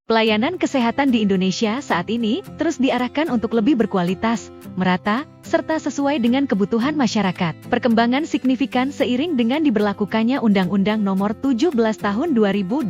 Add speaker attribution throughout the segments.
Speaker 1: Pelayanan kesehatan di Indonesia saat ini terus diarahkan untuk lebih berkualitas, merata, serta sesuai dengan kebutuhan masyarakat. Perkembangan signifikan seiring dengan diberlakukannya Undang-Undang Nomor 17 Tahun 2023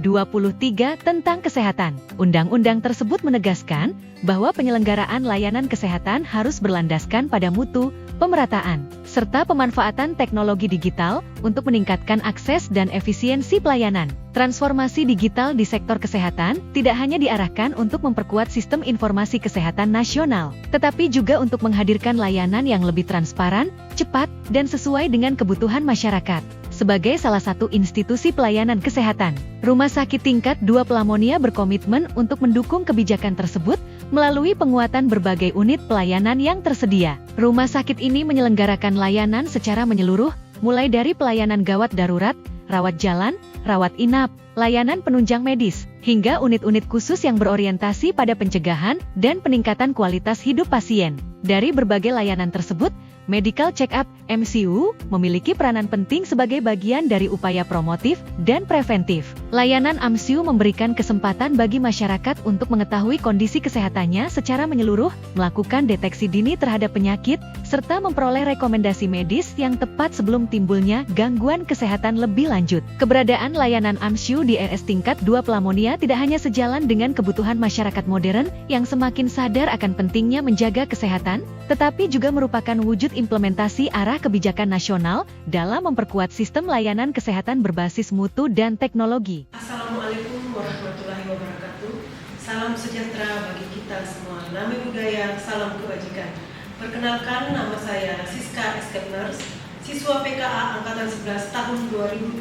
Speaker 1: tentang Kesehatan. Undang-undang tersebut menegaskan bahwa penyelenggaraan layanan kesehatan harus berlandaskan pada mutu, pemerataan, serta pemanfaatan teknologi digital untuk meningkatkan akses dan efisiensi pelayanan. Transformasi digital di sektor kesehatan tidak hanya diarahkan untuk memperkuat sistem informasi kesehatan nasional, tetapi juga untuk menghadirkan layanan yang lebih transparan, cepat, dan sesuai dengan kebutuhan masyarakat. Sebagai salah satu institusi pelayanan kesehatan, Rumah Sakit Tingkat 2 Pelamonia berkomitmen untuk mendukung kebijakan tersebut melalui penguatan berbagai unit pelayanan yang tersedia. Rumah sakit ini menyelenggarakan layanan secara menyeluruh, mulai dari pelayanan gawat darurat, rawat jalan, rawat inap, layanan penunjang medis, hingga unit-unit khusus yang berorientasi pada pencegahan dan peningkatan kualitas hidup pasien. Dari berbagai layanan tersebut, Medical Check-up (MCU) memiliki peranan penting sebagai bagian dari upaya promotif dan preventif. Layanan MCU memberikan kesempatan bagi masyarakat untuk mengetahui kondisi kesehatannya secara menyeluruh, melakukan deteksi dini terhadap penyakit, serta memperoleh rekomendasi medis yang tepat sebelum timbulnya gangguan kesehatan lebih lanjut. Keberadaan layanan MCU di RS Tingkat 2 Pelamonia tidak hanya sejalan dengan kebutuhan masyarakat modern yang semakin sadar akan pentingnya menjaga kesehatan, tetapi juga merupakan wujud implementasi arah kebijakan nasional dalam memperkuat sistem layanan kesehatan berbasis mutu dan teknologi.
Speaker 2: Assalamualaikum warahmatullahi wabarakatuh. Salam sejahtera bagi kita semua. Nami budaya, salam kebajikan. Perkenalkan, nama saya Siska Eskepners, siswa PKA Angkatan 11 tahun 2025.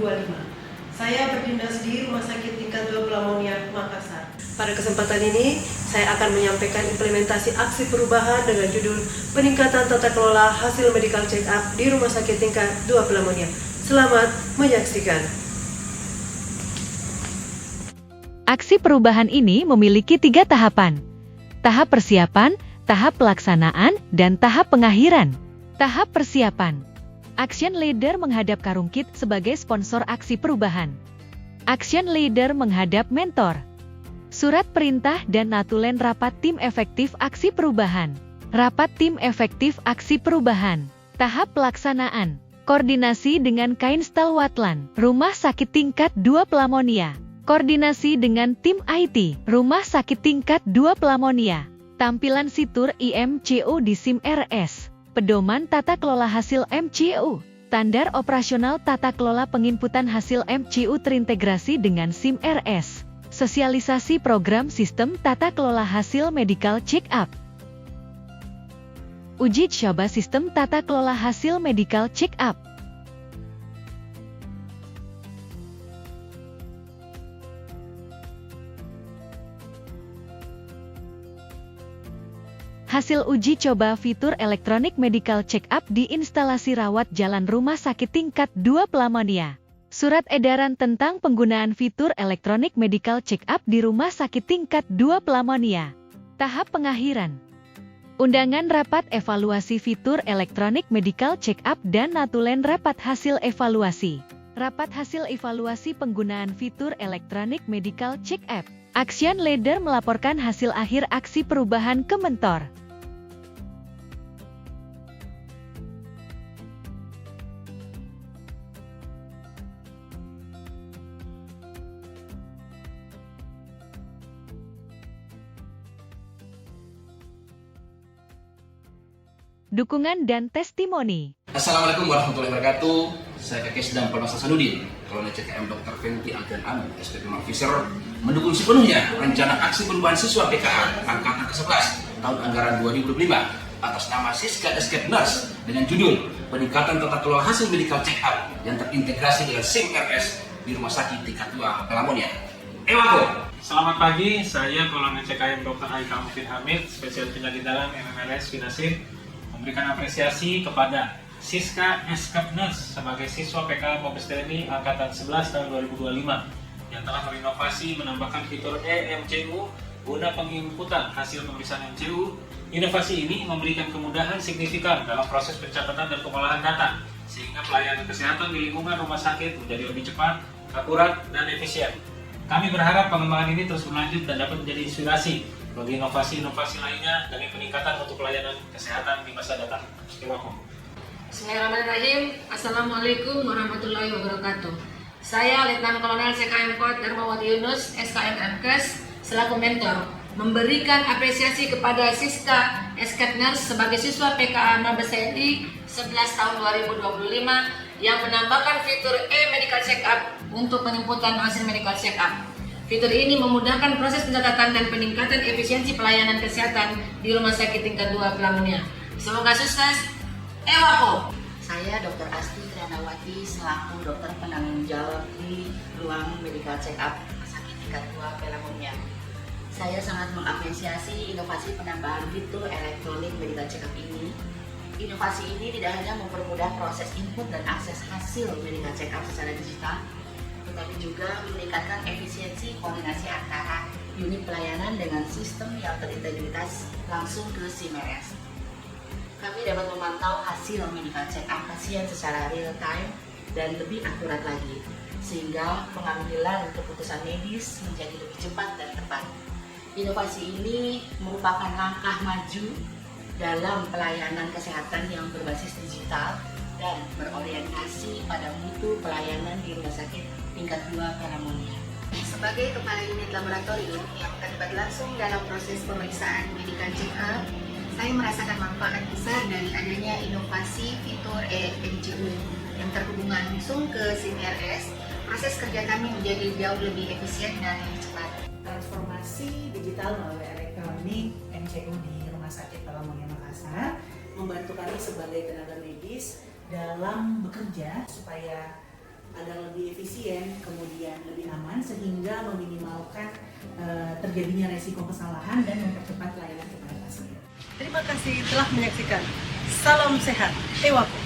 Speaker 2: Saya berdinas di Rumah Sakit Tingkat 2 Pelamonia, Makassar. Pada kesempatan ini, saya akan menyampaikan implementasi aksi perubahan dengan judul Peningkatan Tata Kelola Hasil Medical Check-up di Rumah Sakit Tingkat 2 Pelamonia. Selamat menyaksikan.
Speaker 1: Aksi perubahan ini memiliki 3 tahapan. Tahap persiapan, tahap pelaksanaan, dan tahap pengakhiran. Tahap persiapan. Action Leader menghadap Karungkit sebagai sponsor aksi perubahan. Action Leader menghadap mentor. Surat perintah dan natulen rapat tim efektif aksi perubahan. Rapat tim efektif aksi perubahan. Tahap pelaksanaan. Koordinasi dengan Kainstal Watlan, Rumah Sakit Tingkat 2 Pelamonia. Koordinasi dengan tim IT, Rumah Sakit Tingkat 2 Pelamonia. Tampilan situr IMCU di SIM RS. Pedoman tata kelola hasil MCU. Standar operasional tata kelola penginputan hasil MCU terintegrasi dengan SIM RS. Sosialisasi program sistem tata kelola hasil medical check-up. Uji coba sistem tata kelola hasil medical check-up. Hasil uji coba fitur elektronik medical check-up di instalasi rawat jalan Rumah Sakit Tingkat 2 Pelamonia. Surat edaran tentang penggunaan fitur elektronik medical check-up di Rumah Sakit Tingkat 2 Pelamonia. Tahap pengakhiran. Undangan rapat evaluasi fitur elektronik medical check-up dan natulen rapat hasil evaluasi. Rapat hasil evaluasi penggunaan fitur elektronik medical check-up. Action Leader melaporkan hasil akhir aksi perubahan ke mentor. Dukungan dan testimoni.
Speaker 3: Assalamualaikum warahmatullahi wabarakatuh. Saya Kakek Sedang Permasa Sanudin, Kolonel CKM Dr. Fenty Alfian Amin, SPP Officer, mendukung sepenuhnya rencana aksi perubahan siswa PKA Angkatan ke-11 tahun anggaran 2025 atas nama Siska Eskepners dengan judul Peningkatan Tata Kelola Hasil Medical Check-up yang terintegrasi dengan SIM RS di Rumah Sakit Tingkat 2 Pelamonia. Ewako.
Speaker 4: Selamat pagi, saya Kolonel CKM Dr. Haikal Mufid Hamid, spesial penyakit dalam MMRS Finasin, memberikan apresiasi kepada Siska Eskepners sebagai siswa PKA Mabes TNI Angkatan 11 tahun 2025 yang telah berinovasi menambahkan fitur eMCU guna penginputan hasil pemeriksaan MCU. Inovasi ini memberikan kemudahan signifikan dalam proses pencatatan dan pengolahan data, sehingga pelayanan kesehatan di lingkungan rumah sakit menjadi lebih cepat, akurat, dan efisien. Kami berharap pengembangan ini terus berlanjut dan dapat menjadi inspirasi bagi inovasi-inovasi lainnya demi peningkatan untuk pelayanan kesehatan di masa datang. Terima kasih.
Speaker 5: Bismillahirrahmanirrahim. Assalamualaikum warahmatullahi wabarakatuh. Saya Letnan Kolonel CKM Kod Darmawati Yunus, SKM MKes, selaku mentor, memberikan apresiasi kepada Siska Eskepners sebagai siswa PKA Mabes TNI 11 tahun 2025 yang menambahkan fitur e-medical check-up untuk penjemputan hasil medical check-up. Fitur ini memudahkan proses pencatatan dan peningkatan efisiensi pelayanan kesehatan di Rumah Sakit Tingkat 2 Pelamunia. Semoga sukses. Ewako.
Speaker 6: Saya Dr. Asti Trianawati selaku dokter penanggung jawab di ruang medical check-up Rumah Sakit Tingkat 2 Pelamunia. Saya sangat mengapresiasi inovasi penambahan fitur elektronik medical check-up ini. Inovasi ini tidak hanya mempermudah proses input dan akses hasil medical check-up secara digital, tetapi juga meningkatkan efisiensi koordinasi antara unit pelayanan dengan sistem yang terintegritas langsung ke SIMRS. Kami dapat memantau hasil medical check-up pasien secara real time dan lebih akurat lagi, sehingga pengambilan keputusan medis menjadi lebih cepat dan tepat. Inovasi ini merupakan langkah maju dalam pelayanan kesehatan yang berbasis digital dan berorientasi pada mutu pelayanan di Rumah Sakit Tingkat 2 Pelamunia.
Speaker 7: Sebagai Kepala Unit Laboratorium yang terlibat langsung dalam proses pemeriksaan medical check-up, saya merasakan manfaat besar dari adanya inovasi fitur EMCU yang terhubung langsung ke SIMRS. Proses kerja kami menjadi jauh lebih efisien dan lebih cepat.
Speaker 8: Transformasi digital melalui elektronik MCU di Rumah Sakit Pelamunia Makassar membantu kami sebagai tenaga medis dalam bekerja supaya agar lebih efisien, kemudian lebih aman, sehingga meminimalkan terjadinya resiko kesalahan dan mempercepat layanan kepada pasien.
Speaker 2: Terima kasih telah menyaksikan. Salam sehat, Ewako.